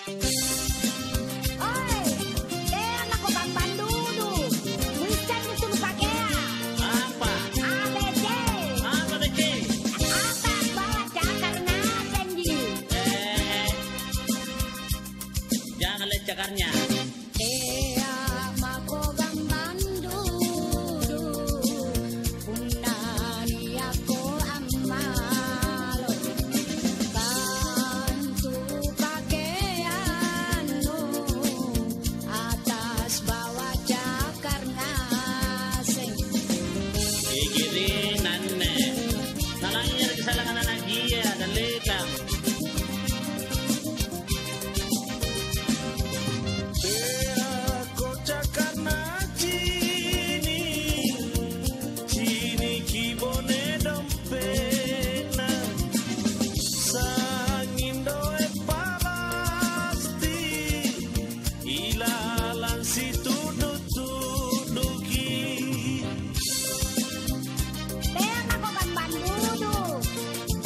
Oi, kaya ako kang bandudo. Minsan gusto mo pakea. Apa? ABC. Apa BC? Atas bawah cakar nasen di. Jangan lihat cakarnya. Kaya ako kang bandudo. Unani ako ang malo. Kanto pakaian mo. Atas bawah cakar nasen. Ikirin, nane. Nalangin yung kesalahan anak dia dan lekang. Aku cakar na cini kibone dompena sangin doe palasti ilalan si tuduki. Kaya ako kang bandudo.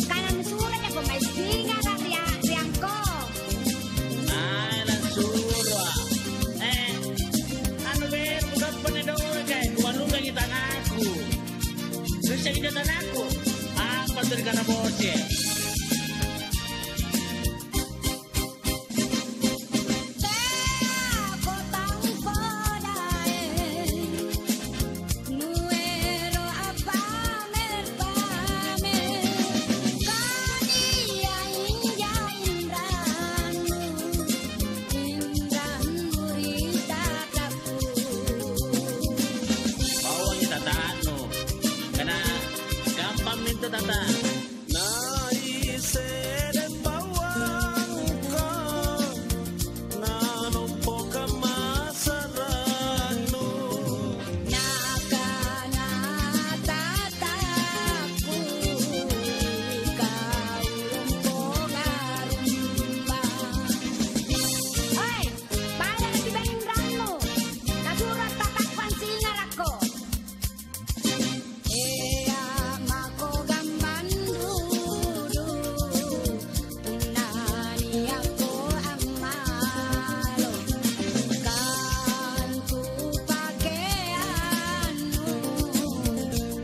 Kanan surat ako may singa ka riyang ko. Ay, langsura. Ano ber, bukan penedoy kay kumalungan yung tanahku. Terus siya kita tanahku. Apa dari kana bose? Ako tang podae. Nuero apamer. Kaniya indranu. Indranu ritataku. Bawang yung tataan mo. Kana, gampang minto tata. Naise den bawang ko nanumpo ka masarano. Nakanatataku. Ikaw rumpa. Oy, paano na si Beningran mo? Nasurat tatakpan singar ako. Ako kang bandudo. Unani ako ang malo. Kanto pakaian mo.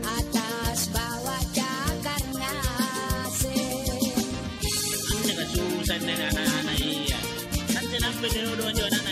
Atas bawah cakar ngasen. Ang nagasusan na anak-anak iya. Kan sinabi ni Udo Jonan